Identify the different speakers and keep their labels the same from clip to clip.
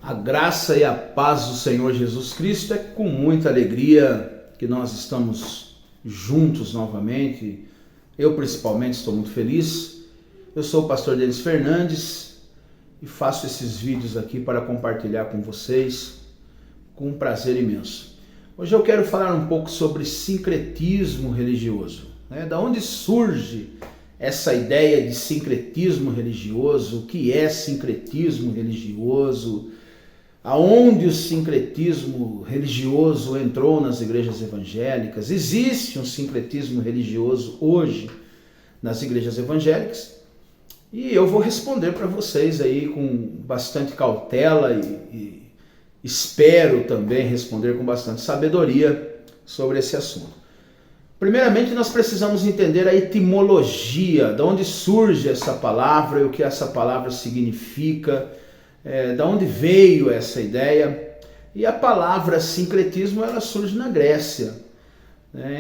Speaker 1: A graça e a paz do Senhor Jesus Cristo. É com muita alegria que nós estamos juntos novamente. Eu principalmente estou muito feliz. Eu sou o pastor Denis Fernandes e faço esses vídeos aqui para compartilhar com vocês com um prazer imenso. Hoje eu quero falar um pouco sobre sincretismo religioso. Da onde surge essa ideia de sincretismo religioso? O que é sincretismo religioso? Aonde o sincretismo religioso entrou nas igrejas evangélicas? Existe um sincretismo religioso hoje nas igrejas evangélicas? E eu vou responder para vocês aí com bastante cautela e espero também responder com bastante sabedoria sobre esse assunto. Primeiramente, nós precisamos entender a etimologia, de onde surge essa palavra e o que essa palavra significa, de onde veio essa ideia. E a palavra sincretismo, ela surge na Grécia.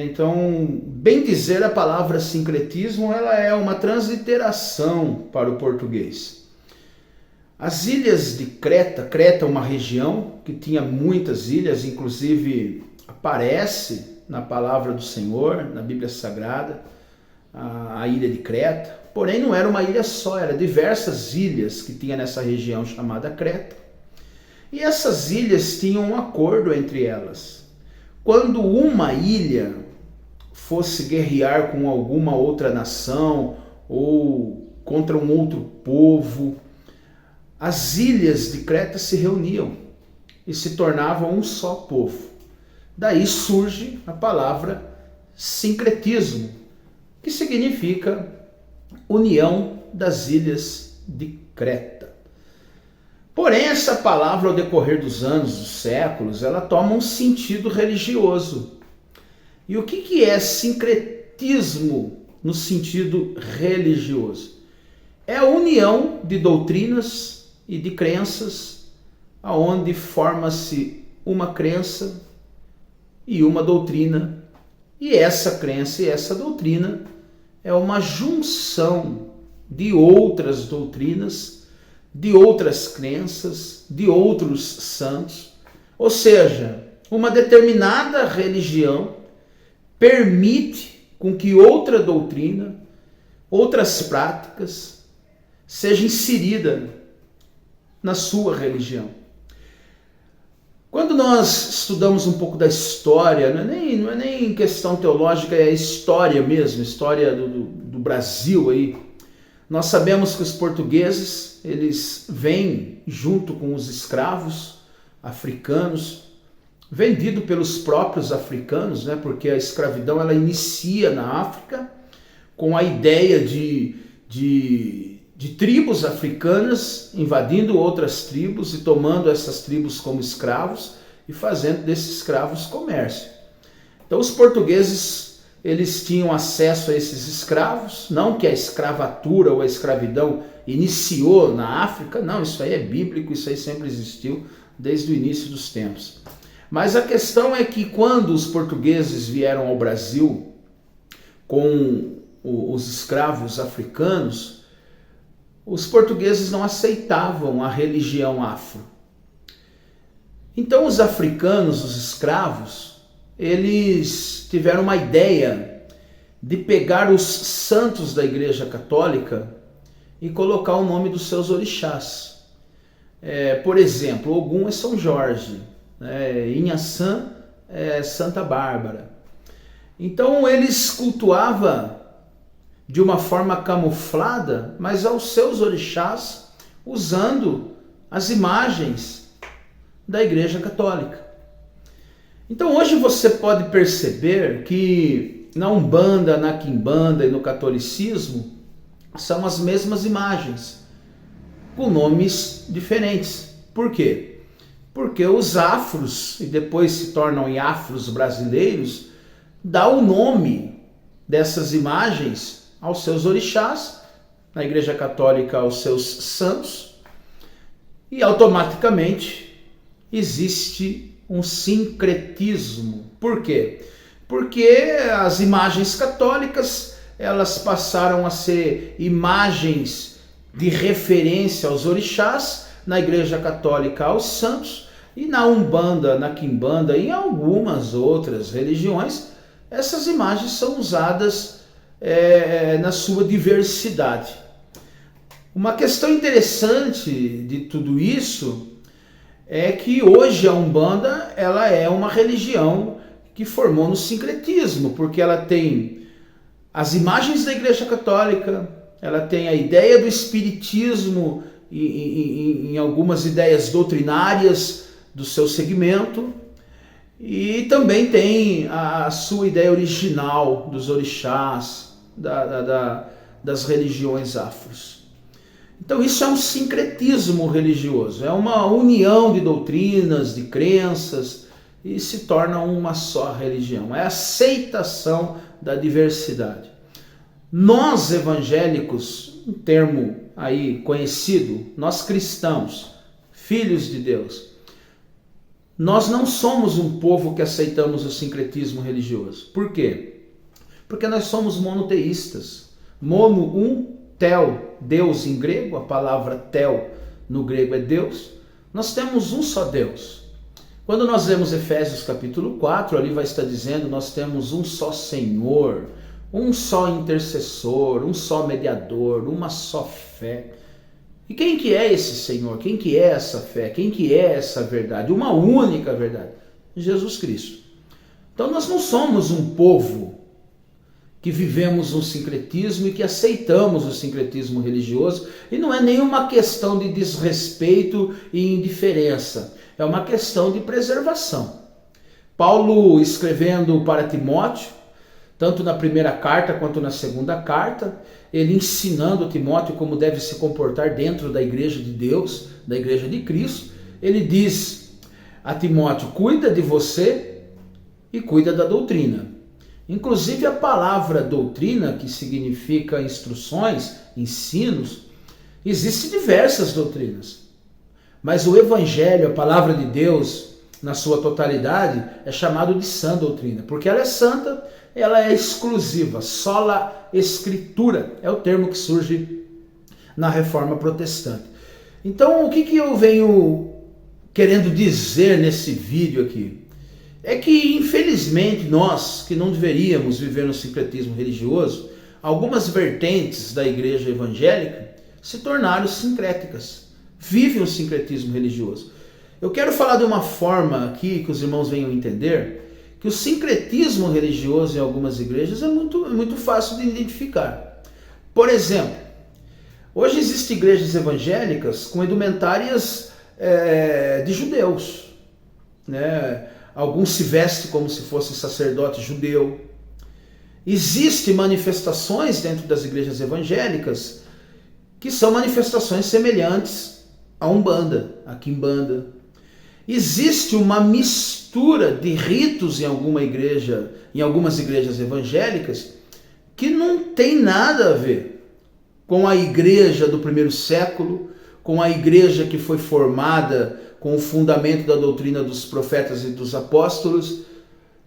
Speaker 1: Então, bem dizer, a palavra sincretismo, ela é uma transliteração para o português. As ilhas de Creta, Creta é uma região que tinha muitas ilhas, inclusive aparece na palavra do Senhor, na Bíblia Sagrada, a ilha de Creta. Porém, não era uma ilha só, eram diversas ilhas que tinha nessa região chamada Creta. E essas ilhas tinham um acordo entre elas. Quando uma ilha fosse guerrear com alguma outra nação ou contra um outro povo, as ilhas de Creta se reuniam e se tornavam um só povo. Daí surge a palavra sincretismo, que significa união das ilhas de Creta. Porém, essa palavra, ao decorrer dos anos, dos séculos, ela toma um sentido religioso. E o que é sincretismo no sentido religioso? É a união de doutrinas e de crenças, aonde forma-se uma crença e uma doutrina, e essa crença e essa doutrina é uma junção de outras doutrinas, de outras crenças, de outros santos. Ou seja, uma determinada religião permite com que outra doutrina, outras práticas, seja inserida na sua religião. Quando nós estudamos um pouco da história, não é nem questão teológica, é história mesmo, história do Brasil aí, nós sabemos que os portugueses, eles vêm junto com os escravos africanos, vendido pelos próprios africanos, porque a escravidão ela inicia na África com a ideia de tribos africanas invadindo outras tribos e tomando essas tribos como escravos e fazendo desses escravos comércio. Então os portugueses, eles tinham acesso a esses escravos, não que a escravatura ou a escravidão iniciou na África, não, isso aí é bíblico, isso aí sempre existiu desde o início dos tempos. Mas a questão é que quando os portugueses vieram ao Brasil com os escravos africanos, os portugueses não aceitavam a religião afro. Então os africanos, os escravos, eles tiveram uma ideia de pegar os santos da Igreja Católica e colocar o nome dos seus orixás. Por exemplo, Ogum é São Jorge, Inhaçã é Santa Bárbara. Então eles cultuavam de uma forma camuflada, mas aos seus orixás, usando as imagens da Igreja Católica. Então hoje você pode perceber que na Umbanda, na Quimbanda e no catolicismo são as mesmas imagens, com nomes diferentes. Por quê? Porque os afros, e depois se tornam em afros brasileiros, dá o nome dessas imagens aos seus orixás, na Igreja Católica aos seus santos, e automaticamente existe um sincretismo. Por quê? Porque as imagens católicas, elas passaram a ser imagens de referência aos orixás, na Igreja Católica aos santos, e na Umbanda, na Quimbanda e em algumas outras religiões, essas imagens são usadas na sua diversidade. Uma questão interessante de tudo isso é que hoje a Umbanda ela é uma religião que formou no sincretismo, porque ela tem as imagens da Igreja Católica, ela tem a ideia do espiritismo em algumas ideias doutrinárias do seu segmento, e também tem a sua ideia original dos orixás, das religiões afros. Então isso é um sincretismo religioso, é uma união de doutrinas, de crenças, e se torna uma só religião, é a aceitação da diversidade. Nós evangélicos, um termo aí conhecido, nós cristãos, filhos de Deus, nós não somos um povo que aceitamos o sincretismo religioso. Por quê? Porque nós somos monoteístas. Mono, tel, Deus em grego, a palavra tel no grego é Deus. Nós temos um só Deus. Quando nós lemos Efésios capítulo 4, ali vai estar dizendo, nós temos um só Senhor, um só intercessor, um só mediador, uma só fé. E quem que é esse Senhor? Quem que é essa fé? Quem que é essa verdade? Uma única verdade, Jesus Cristo. Então nós não somos um povo que vivemos um sincretismo e que aceitamos o sincretismo religioso, e não é nenhuma questão de desrespeito e indiferença, é uma questão de preservação. Paulo, escrevendo para Timóteo, tanto na primeira carta quanto na segunda carta, ele ensinando Timóteo como deve se comportar dentro da igreja de Deus, da igreja de Cristo, ele diz a Timóteo, cuida de você e cuida da doutrina. Inclusive a palavra doutrina, que significa instruções, ensinos, existem diversas doutrinas. Mas o Evangelho, a palavra de Deus, na sua totalidade, é chamado de sã doutrina, porque ela é santa, ela é exclusiva, sola escritura, é o termo que surge na Reforma Protestante. Então, o que eu venho querendo dizer nesse vídeo aqui? É que, infelizmente, nós, que não deveríamos viver no sincretismo religioso, algumas vertentes da igreja evangélica se tornaram sincréticas, vivem o sincretismo religioso. Eu quero falar de uma forma aqui que os irmãos venham entender que o sincretismo religioso em algumas igrejas é muito fácil de identificar. Por exemplo, hoje existem igrejas evangélicas com indumentárias de judeus, né? Alguns se vestem como se fosse sacerdote judeu. Existem manifestações dentro das igrejas evangélicas que são manifestações semelhantes à Umbanda, à Quimbanda. Existe uma mistura de ritos em algumas igrejas evangélicas que não tem nada a ver com a igreja do primeiro século, com a igreja que foi formada com o fundamento da doutrina dos profetas e dos apóstolos.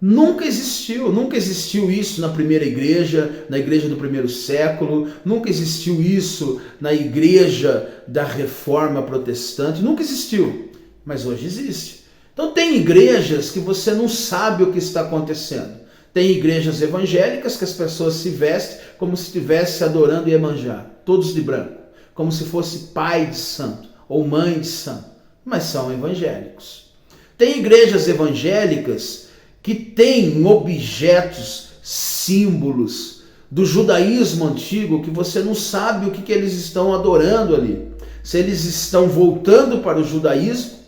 Speaker 1: Nunca existiu isso na primeira igreja, na igreja do primeiro século, nunca existiu isso na igreja da Reforma Protestante, nunca existiu, mas hoje existe. Então tem igrejas que você não sabe o que está acontecendo. Tem igrejas evangélicas que as pessoas se vestem como se estivesse adorando Iemanjá, todos de branco, como se fosse pai de santo ou mãe de santo, mas são evangélicos. Tem igrejas evangélicas que têm objetos, símbolos do judaísmo antigo que você não sabe o que eles estão adorando ali. Se eles estão voltando para o judaísmo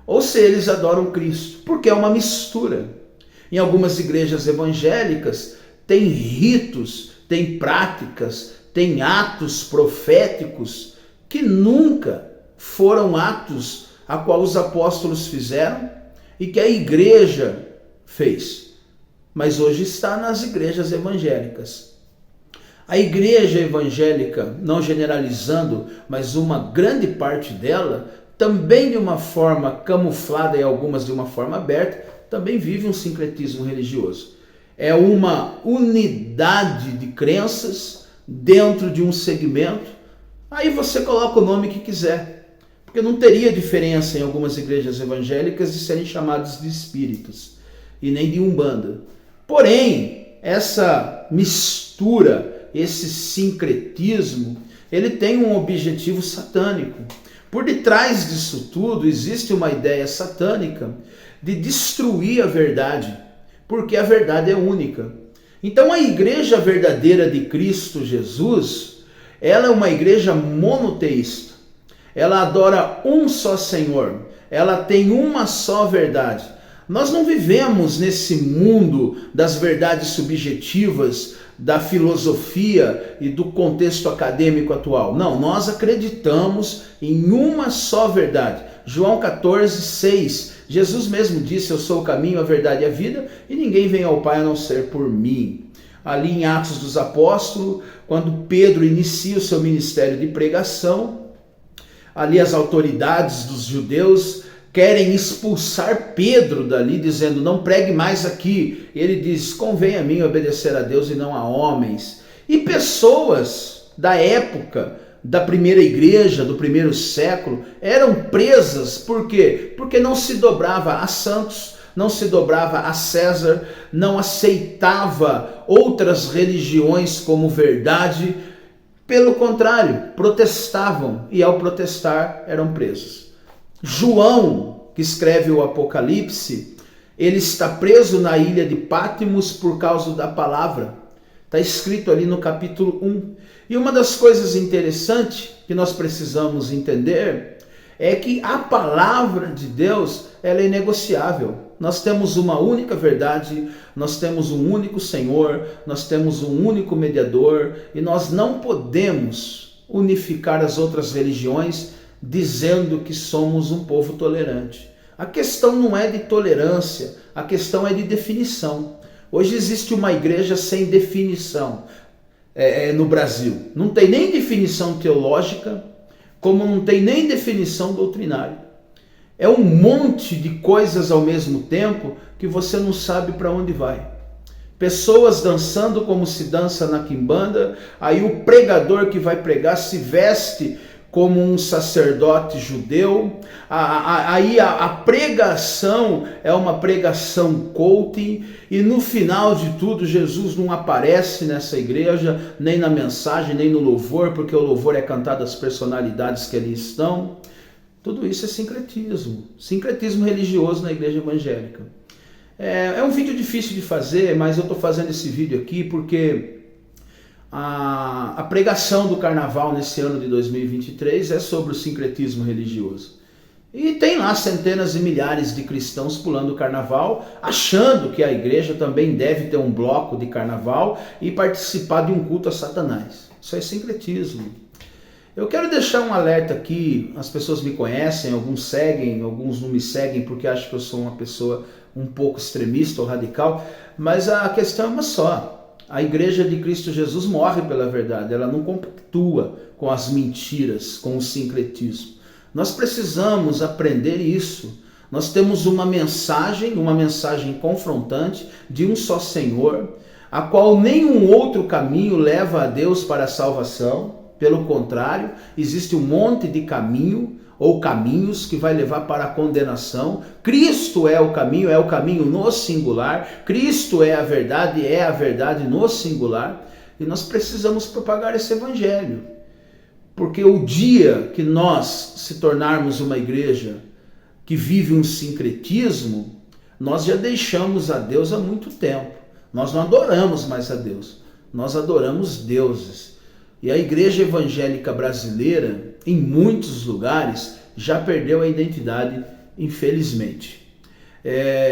Speaker 1: ou se eles adoram Cristo, porque é uma mistura. Em algumas igrejas evangélicas tem ritos, tem práticas, tem atos proféticos que nunca foram atos a qual os apóstolos fizeram e que a igreja fez, mas hoje está nas igrejas evangélicas. A igreja evangélica, não generalizando, mas uma grande parte dela, também de uma forma camuflada e algumas de uma forma aberta, também vive um sincretismo religioso. É uma unidade de crenças dentro de um segmento, aí você coloca o nome que quiser. porque não teria diferença em algumas igrejas evangélicas de serem chamados de espíritas e nem de umbanda. Porém, essa mistura, esse sincretismo, ele tem um objetivo satânico. Por detrás disso tudo existe uma ideia satânica de destruir a verdade, porque a verdade é única. Então a igreja verdadeira de Cristo Jesus, ela é uma igreja monoteísta. Ela adora um só Senhor, ela tem uma só verdade. Nós não vivemos nesse mundo das verdades subjetivas, da filosofia e do contexto acadêmico atual. Não, nós acreditamos em uma só verdade. João 14, 6, Jesus mesmo disse: eu sou o caminho, a verdade e a vida, e ninguém vem ao Pai a não ser por mim. Ali em Atos dos Apóstolos, quando Pedro inicia o seu ministério de pregação, ali as autoridades dos judeus querem expulsar Pedro dali, dizendo: não pregue mais aqui. Ele diz: convém a mim obedecer a Deus e não a homens. E pessoas da época, da primeira igreja, do primeiro século, eram presas. Por quê? Porque não se dobrava a santos, não se dobrava a César, não aceitava outras religiões como verdade. Pelo contrário, protestavam, e ao protestar eram presos. João, que escreve o Apocalipse, ele está preso na ilha de Patmos por causa da palavra. Está escrito ali no capítulo 1. E uma das coisas interessantes que nós precisamos entender é que a palavra de Deus, ela é inegociável. Nós temos uma única verdade, nós temos um único Senhor, nós temos um único mediador, e nós não podemos unificar as outras religiões dizendo que somos um povo tolerante. A questão não é de tolerância, a questão é de definição. Hoje existe uma igreja sem definição no Brasil. Não tem nem definição teológica, como não tem nem definição doutrinária. É um monte de coisas ao mesmo tempo que você não sabe para onde vai. Pessoas dançando como se dança na quimbanda, aí o pregador que vai pregar se veste como um sacerdote judeu, aí a pregação é uma pregação coaching, e no final de tudo Jesus não aparece nessa igreja, nem na mensagem, nem no louvor, porque o louvor é cantado às personalidades que ali estão. Tudo isso é sincretismo religioso na igreja evangélica. É um vídeo difícil de fazer, mas eu estou fazendo esse vídeo aqui porque a pregação do carnaval nesse ano de 2023 é sobre o sincretismo religioso. E tem lá centenas e milhares de cristãos pulando o carnaval, achando que a igreja também deve ter um bloco de carnaval e participar de um culto a Satanás. Isso é sincretismo. Eu quero deixar um alerta aqui, as pessoas me conhecem, alguns seguem, alguns não me seguem porque acham que eu sou uma pessoa um pouco extremista ou radical, mas a questão é uma só. A igreja de Cristo Jesus morre pela verdade, ela não compactua com as mentiras, com o sincretismo. Nós precisamos aprender isso. Nós temos uma mensagem confrontante de um só Senhor, a qual nenhum outro caminho leva a Deus para a salvação. Pelo contrário, existe um monte de caminho ou caminhos que vai levar para a condenação. Cristo é o caminho no singular. Cristo é a verdade no singular. E nós precisamos propagar esse evangelho. Porque o dia que nós se tornarmos uma igreja que vive um sincretismo, nós já deixamos a Deus há muito tempo. Nós não adoramos mais a Deus, nós adoramos deuses. E a igreja evangélica brasileira, em muitos lugares, já perdeu a identidade, infelizmente.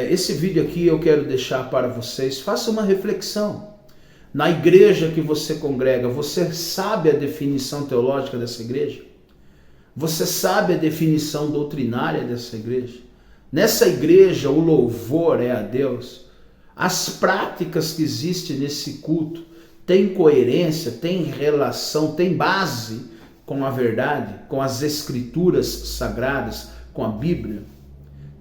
Speaker 1: Esse vídeo aqui eu quero deixar para vocês, faça uma reflexão. Na igreja que você congrega, você sabe a definição teológica dessa igreja? Você sabe a definição doutrinária dessa igreja? Nessa igreja o louvor é a Deus. As práticas que existem nesse culto têm coerência, têm relação, têm base com a verdade, com as escrituras sagradas, com a Bíblia?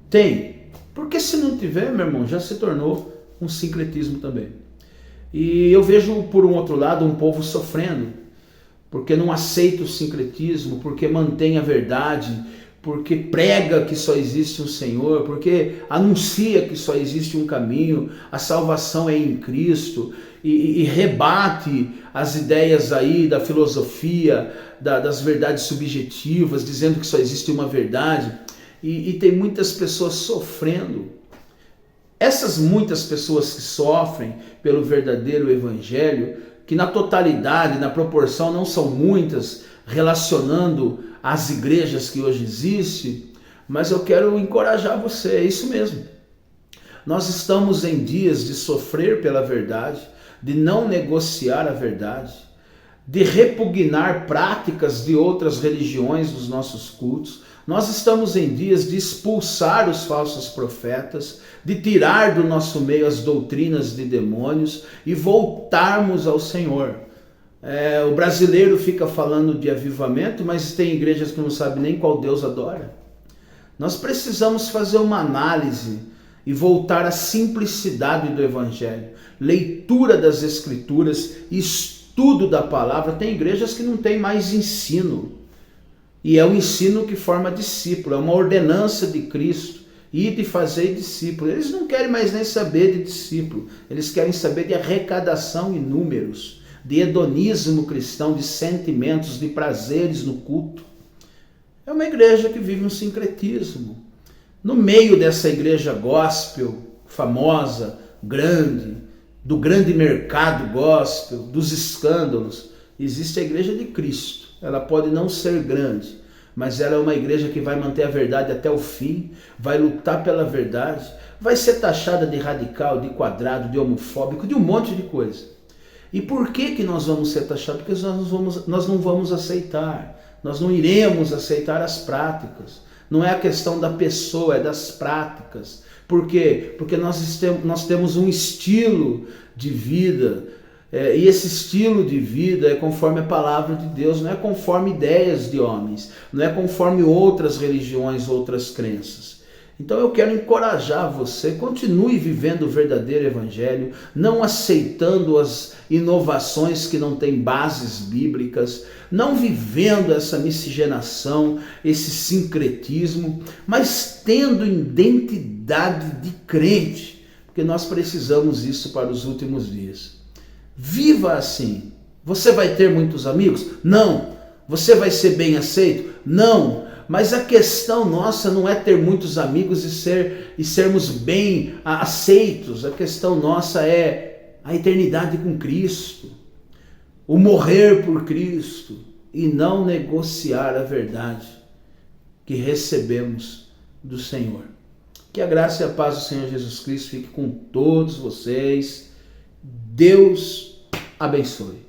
Speaker 1: Tem. Porque se não tiver, meu irmão, já se tornou um sincretismo também. E eu vejo, por um outro lado, um povo sofrendo, porque não aceita o sincretismo, porque mantém a verdade porque prega que só existe um Senhor, porque anuncia que só existe um caminho, a salvação é em Cristo, e rebate as ideias aí da filosofia, das verdades subjetivas, dizendo que só existe uma verdade, e tem muitas pessoas sofrendo. Essas muitas pessoas que sofrem pelo verdadeiro evangelho, que na totalidade, na proporção, não são muitas, relacionando as igrejas que hoje existem, mas eu quero encorajar você, é isso mesmo. Nós estamos em dias de sofrer pela verdade, de não negociar a verdade, de repugnar práticas de outras religiões dos nossos cultos. Nós estamos em dias de expulsar os falsos profetas, de tirar do nosso meio as doutrinas de demônios e voltarmos ao Senhor. O brasileiro fica falando de avivamento, mas tem igrejas que não sabem nem qual Deus adora. Nós precisamos fazer uma análise e voltar à simplicidade do Evangelho, leitura das Escrituras, estudo da palavra. Tem igrejas que não tem mais ensino, e é um ensino que forma discípulo, é uma ordenança de Cristo, ir de fazer discípulo. Eles não querem mais nem saber de discípulo, eles querem saber de arrecadação e números, de hedonismo cristão, de sentimentos, de prazeres no culto. É uma igreja que vive um sincretismo. No meio dessa igreja gospel, famosa, grande, do grande mercado gospel, dos escândalos, existe a igreja de Cristo. Ela pode não ser grande, mas ela é uma igreja que vai manter a verdade até o fim, vai lutar pela verdade, vai ser taxada de radical, de quadrado, de homofóbico, de um monte de coisa. E por que nós vamos ser taxados? Porque nós não vamos aceitar, nós não iremos aceitar as práticas. Não é a questão da pessoa, é das práticas. Por quê? Porque nós temos um estilo de vida, e esse estilo de vida é conforme a palavra de Deus, não é conforme ideias de homens, não é conforme outras religiões, outras crenças. Então eu quero encorajar você, continue vivendo o verdadeiro evangelho, não aceitando as inovações que não têm bases bíblicas, não vivendo essa miscigenação, esse sincretismo, mas tendo identidade de crente, porque nós precisamos isso para os últimos dias. Viva assim. Você vai ter muitos amigos? Não. Você vai ser bem aceito? Não. Mas a questão nossa não é ter muitos amigos e sermos bem aceitos. A questão nossa é a eternidade com Cristo, o morrer por Cristo e não negociar a verdade que recebemos do Senhor. Que a graça e a paz do Senhor Jesus Cristo fique com todos vocês. Deus abençoe.